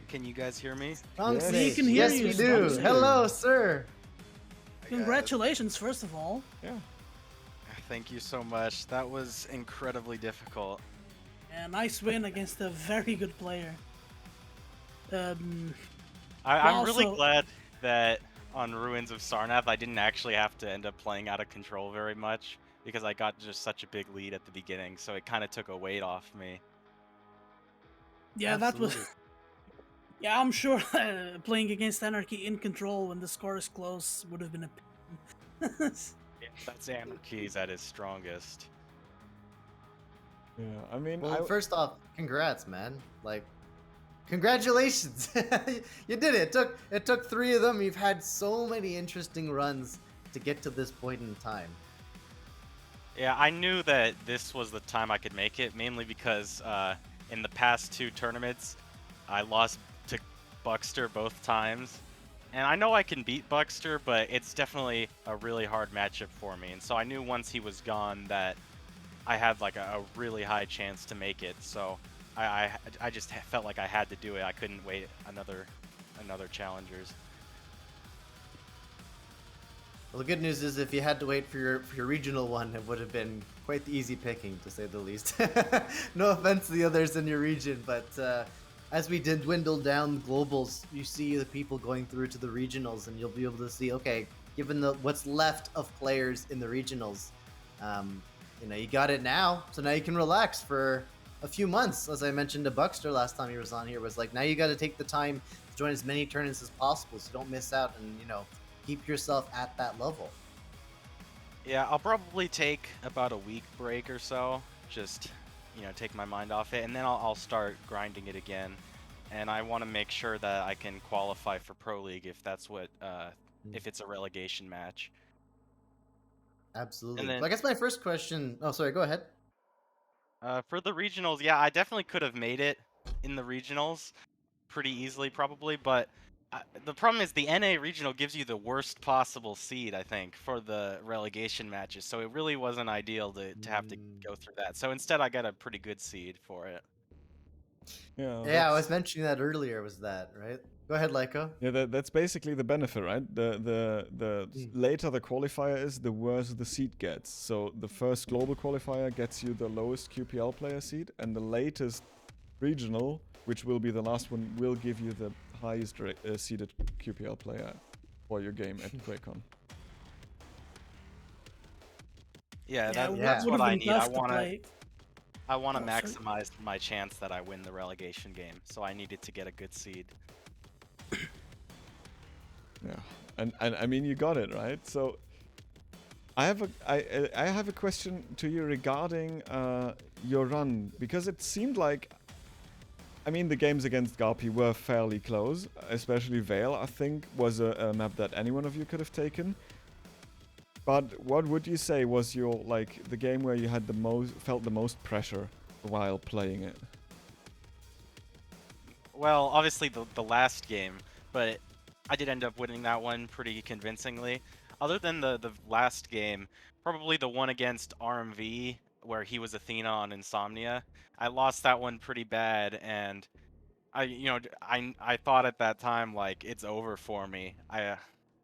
Can you guys hear me? Strongsage. We can hear Yes, you, we do. Strongsage. Hello, sir. Congratulations, first of all. Yeah. Thank you so much. That was incredibly difficult. A nice win against a very good player. I'm Wow, really so- glad that on Ruins of Sarnath I didn't actually have to end up playing out of control very much because I got just such a big lead at the beginning, so it kind of took a weight off me. Yeah, Absolutely. that was. Yeah, I'm sure playing against Anarchy in control when the score is close would have been a pain. That's Anarchy's at his strongest. Yeah. I mean, Well, first off, congrats, man. Like, congratulations. You did it. It took 3 of them. You've had so many interesting runs to get to this point in time. Yeah, I knew that this was the time I could make it, mainly because in the past 2 tournaments, I lost to Buckster both times. And I know I can beat Buckster, but it's definitely a really hard matchup for me. And so I knew once he was gone that I had like a really high chance to make it. So I just felt like I had to do it. I couldn't wait another challengers. Well, the good news is if you had to wait for your regional one, it would have been quite the easy picking, to say the least. No offense to the others in your region, but as we did dwindle down globals, you see the people going through to the regionals, and you'll be able to see, okay, given what's left of players in the regionals, you got it now, so now you can relax for a few months. As I mentioned to Buckster last time he was on here, was like, now you got to take the time to join as many tournaments as possible, so don't miss out, and keep yourself at that level. Yeah, I'll probably take about a week break or so, just take my mind off it, and then I'll start grinding it again. And I want to make sure that I can qualify for Pro League if that's what if it's a relegation match. Absolutely. And then, I guess my first question. Oh, sorry. Go ahead. for the regionals, yeah, I definitely could have made it in the regionals pretty easily, probably, but the problem is the NA regional gives you the worst possible seed, I think, for the relegation matches. So it really wasn't ideal to have to go through that. So instead, I got a pretty good seed for it. Yeah, I was mentioning that earlier. Was that right? Go ahead, Lyko. Yeah, that's basically the benefit, right? The later the qualifier is, the worse the seed gets. So the first global qualifier gets you the lowest QPL player seed, and the latest regional, which will be the last one, will give you the highest seeded QPL player for your game at QuakeCon. Yeah, that that's would what have I been need. tough to play. I want to Oh, sorry. maximize my chance that I win the relegation game, so I needed to get a good seed. Yeah, and I mean, you got it right. So I have a question to you regarding your run, because it seemed like, I mean, the games against Garpy were fairly close, especially Vale, I think, was a map that any one of you could have taken. But what would you say was your, like, the game where you had felt the most pressure while playing it? Well, obviously the last game, but I did end up winning that one pretty convincingly. Other than the last game, probably the one against RMV, where he was Athena on Insomnia. I lost that one pretty bad, and I thought at that time, like, it's over for me.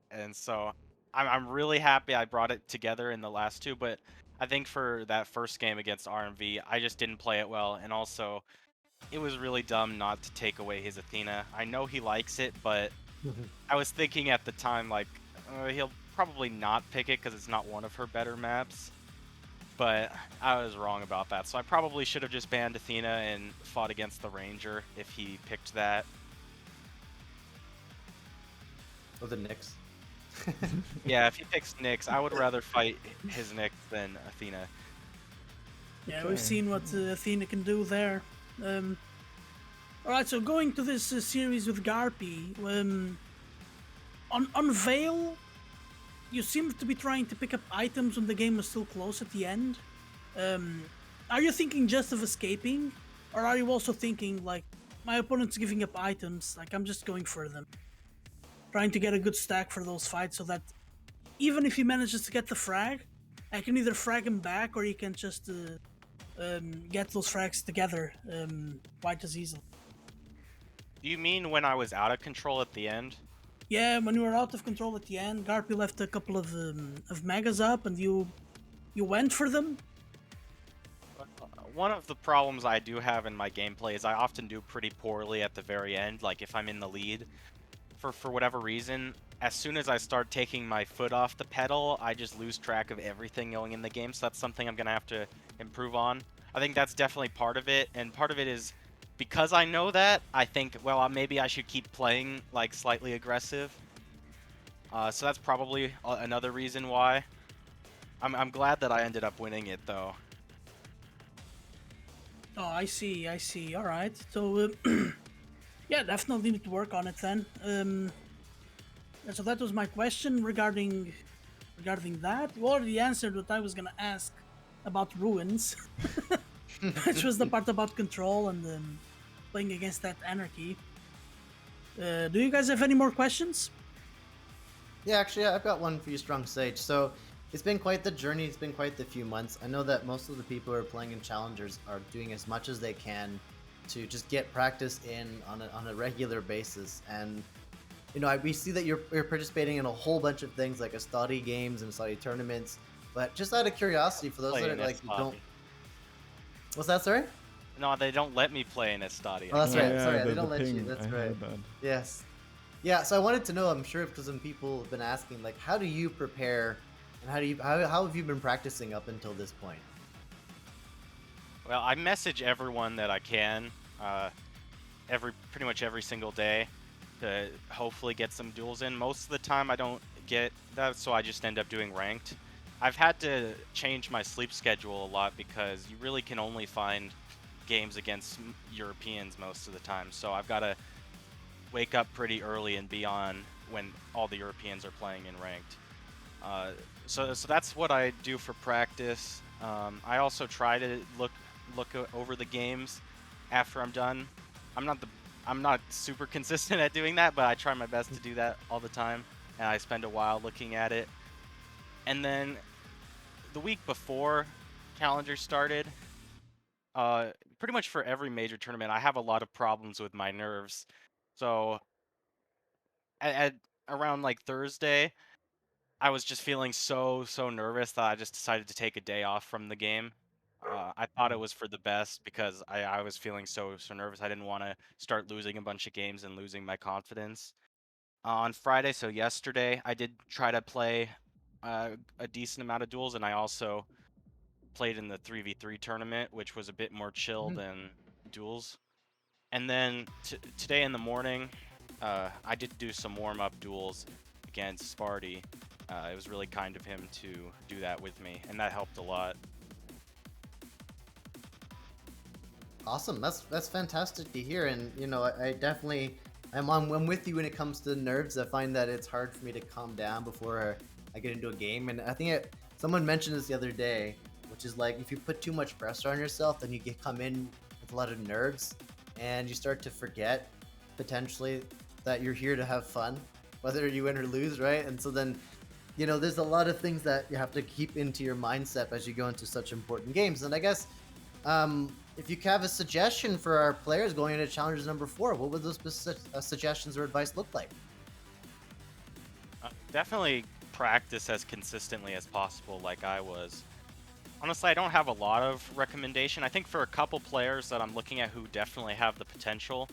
And so I'm really happy I brought it together in the last 2, but I think for that first game against RMV, I just didn't play it well, and also it was really dumb not to take away his Athena. I know he likes it, but I was thinking at the time, like, he'll probably not pick it because it's not one of her better maps. But I was wrong about that, so I probably should have just banned Athena and fought against the Ranger if he picked that. Or the Knicks. Yeah, if he picks Nyx, I would rather fight his Nyx than Athena. Yeah, we've seen what Athena can do there. Alright, so going to this series with Garpy, on Vale, you seem to be trying to pick up items when the game was still close at the end. Are you thinking just of escaping? Or are you also thinking, like, my opponent's giving up items, like, I'm just going for them? Trying to get a good stack for those fights so that even if he manages to get the frag, I can either frag him back or he can just get those frags together quite as easily. Do you mean when I was out of control at the end? Yeah, when you were out of control at the end, Garpy left a couple of megas up, and you went for them. One of the problems I do have in my gameplay is I often do pretty poorly at the very end, like if I'm in the lead. For whatever reason, as soon as I start taking my foot off the pedal, I just lose track of everything going in the game, so that's something I'm going to have to improve on. I think that's definitely part of it, and part of it is because I know that, I think, well, maybe I should keep playing, like, slightly aggressive. So that's probably another reason why. I'm glad that I ended up winning it, though. Oh, I see, I see. All right. So, yeah, definitely need to work on it then. And so that was my question regarding that. You already answered what I was gonna ask about ruins, which was the part about control and playing against that anarchy. Do you guys have any more questions? Yeah, actually, I've got one for you, Strongsage. So, it's been quite the journey. It's been quite the few months. I know that most of the people who are playing in challengers are doing as much as they can to just get practice in on a regular basis. And we see that you're participating in a whole bunch of things like a study games and study tournaments. But just out of curiosity, for those Play that in are like don't, Estadi. what's that? Sorry. No, they don't let me play in Estadi. Oh, I that's Oh right. can't. yeah, Sorry, they the don't let you. ping. That's I right. heard that. Yes. Yeah, so I wanted to know, I'm sure because some people have been asking, like, how do you prepare and how have you been practicing up until this point? Well, I message everyone that I can, pretty much every single day, to hopefully get some duels in. Most of the time, I don't get that, so I just end up doing ranked. I've had to change my sleep schedule a lot because you really can only find games against Europeans most of the time. So I've got to wake up pretty early and be on when all the Europeans are playing in ranked. So that's what I do for practice. I also try to over the games after I'm done. I'm not the I'm not super consistent at doing that, but I try my best to do that all the time, and I spend a while looking at it. And then the week before Challenger started, pretty much for every major tournament, I have a lot of problems with my nerves. So at around like Thursday, I was just feeling so nervous that I just decided to take a day off from the game. I thought it was for the best because I was feeling so nervous. I didn't want to start losing a bunch of games and losing my confidence. On Friday, so yesterday, I did try to play a decent amount of duels, and I also played in the 3v3 tournament, which was a bit more chill Mhm. than duels. And then today in the morning, I did do some warm-up duels against Sparty. It was really kind of him to do that with me, and that helped a lot. Awesome. That's fantastic to hear. And I definitely I'm with you when it comes to nerves. I find that it's hard for me to calm down before I get into a game. And I think someone mentioned this the other day, which is like if you put too much pressure on yourself, then you come in with a lot of nerves, and you start to forget potentially that you're here to have fun, whether you win or lose, right? And so then there's a lot of things that you have to keep into your mindset as you go into such important games. And I guess if you have a suggestion for our players going into Challengers number 4, what would those suggestions or advice look like? Definitely practice as consistently as possible, like I was. Honestly, I don't have a lot of recommendation. I think for a couple players that I'm looking at who definitely have the potential,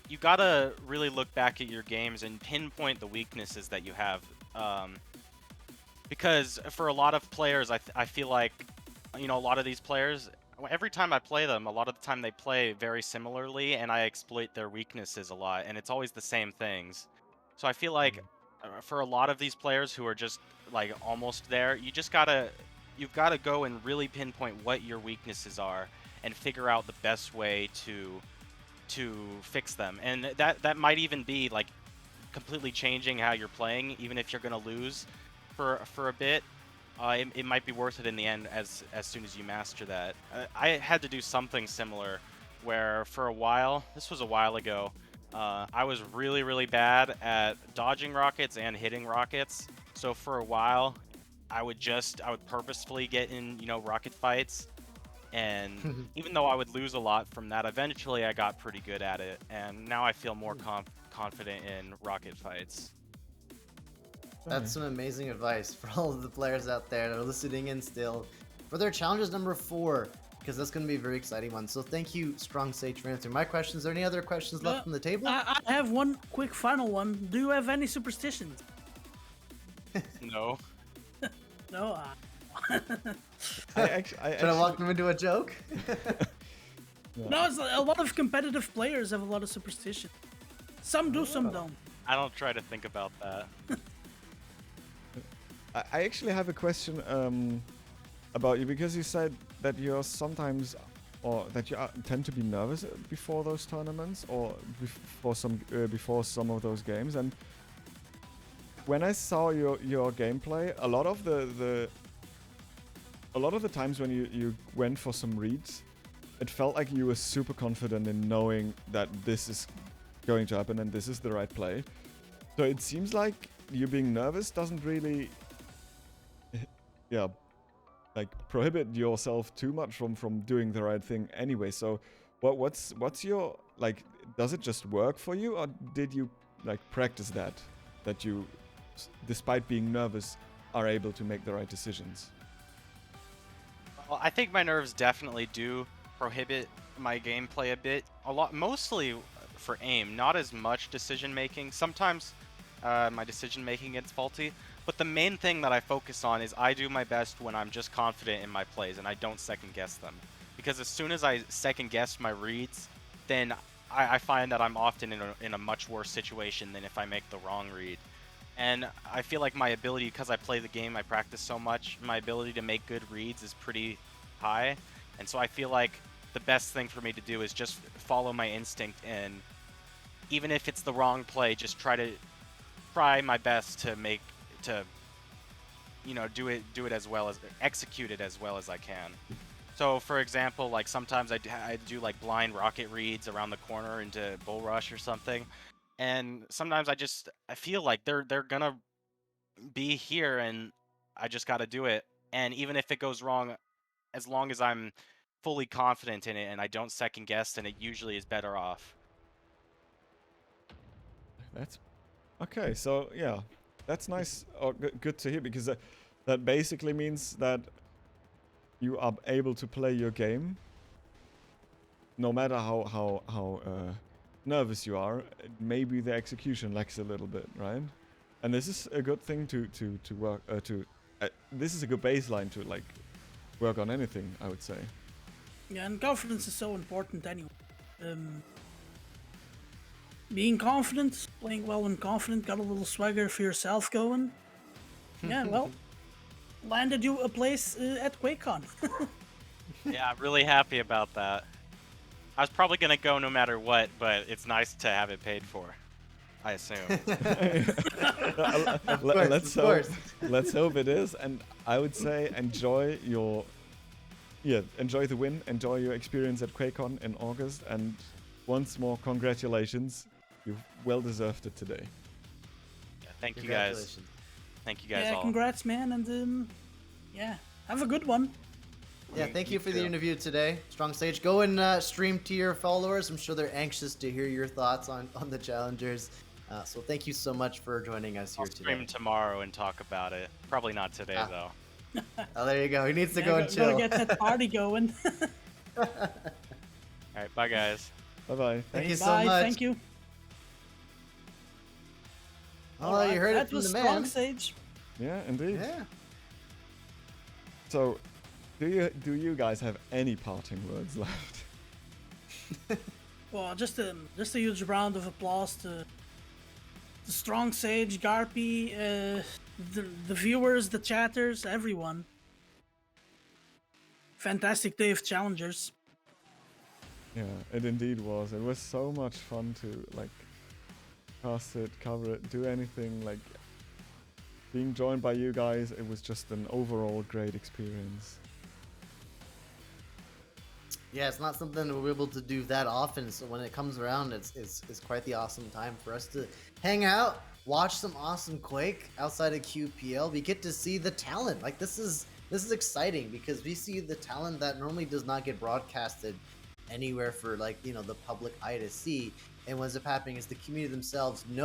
you gotta really look back at your games and pinpoint the weaknesses that you have. Because for a lot of players, I feel like, a lot of these players, every time I play them, a lot of the time they play very similarly, and I exploit their weaknesses a lot, and it's always the same things. So I feel like for a lot of these players who are just like almost there, you've gotta go and really pinpoint what your weaknesses are and figure out the best way to fix them. And that might even be like completely changing how you're playing, even if you're gonna lose for a bit. It might be worth it in the end as soon as you master that. I had to do something similar, where for a while, this was a while ago, I was really bad at dodging rockets and hitting rockets. So for a while, I would purposefully get in rocket fights, And even though I would lose a lot from that, eventually I got pretty good at it, and now I feel more confident in rocket fights. That's some amazing advice for all of the players out there that are listening in still for their challenges number 4, because that's going to be a very exciting one. So thank you, Strongsage, for answering my questions. Are there any other questions left on the table? I have one quick final one. Do you have any superstitions? No. No. I Should I walk them into a joke? No, it's a lot of competitive players have a lot of superstition. Some do, some don't. I don't try to think about that. I actually have a question about you, because you said that you're sometimes, or that you tend to be nervous before those tournaments, or before some of those games. And when I saw your gameplay, a lot of the times when you went for some reads, it felt like you were super confident in knowing that this is going to happen and this is the right play. So it seems like you being nervous doesn't really, yeah, like prohibit yourself too much from doing the right thing anyway. So what's your, like, does it just work for you, or did you like practice that you, despite being nervous, are able to make the right decisions? Well, I think my nerves definitely do prohibit my gameplay a bit. A lot, mostly for aim, not as much decision making. Sometimes my decision making gets faulty, but the main thing that I focus on is I do my best when I'm just confident in my plays and I don't second guess them. Because as soon as I second guess my reads, then I find that I'm often in a much worse situation than if I make the wrong read. And I feel like my ability, because I play the game, I practice so much, my ability to make good reads is pretty high. And so I feel like the best thing for me to do is just follow my instinct, and even if it's the wrong play, just try my best to do it as well as, execute it as well as I can. So for example, like sometimes I do like blind rocket reads around the corner into bull rush or something. And sometimes I feel like they're gonna be here, and I just got to do it. And even if it goes wrong, as long as I'm fully confident in it and I don't second guess, then it usually is better off. That's okay. So yeah, that's nice or good to hear, because that basically means that you are able to play your game no matter how nervous you are. Maybe the execution lacks a little bit, right? And this is a good thing to work this is a good baseline to like work on anything, I would say. Yeah, and confidence is so important anyway. Being confident, playing well and confident, got a little swagger for yourself going. Yeah, well, landed you a place at QuakeCon. Yeah, I'm really happy about that. I was probably gonna go no matter what, but it's nice to have it paid for, I assume. Let's hope it is. And I would say enjoy the win, enjoy your experience at QuakeCon in August, and once more, congratulations. You well deserved it today. Yeah, thank you guys. Thank you guys all. Yeah, congrats, man, and yeah, have a good one. Yeah, thank you for the interview today, Strongsage. Go and stream to your followers. I'm sure they're anxious to hear your thoughts on the challengers. So thank you so much for joining us here today. I'll stream tomorrow and talk about it. Probably not today, though. Oh, there you go. He needs to go and chill. Gotta get that party going. All right, bye, guys. Bye-bye. Thank you so Bye, much. thank you. Oh, you heard it from the man. That was Strongsage. Yeah, indeed. Yeah. So, do you guys have any parting words left? Well, just a huge round of applause to Strongsage, Garpy, the viewers, the chatters, everyone. Fantastic day of challengers. Yeah, it indeed was. It was so much fun to like cast it, cover it, do anything. Like being joined by you guys, it was just an overall great experience. Yeah, it's not something we're able to do that often, so when it comes around, it's quite the awesome time for us to hang out, watch some awesome Quake outside of QPL. We get to see the talent. Like, this is This is exciting because we see the talent that normally does not get broadcasted anywhere for, like, the public eye to see. And what ends up happening is the community themselves know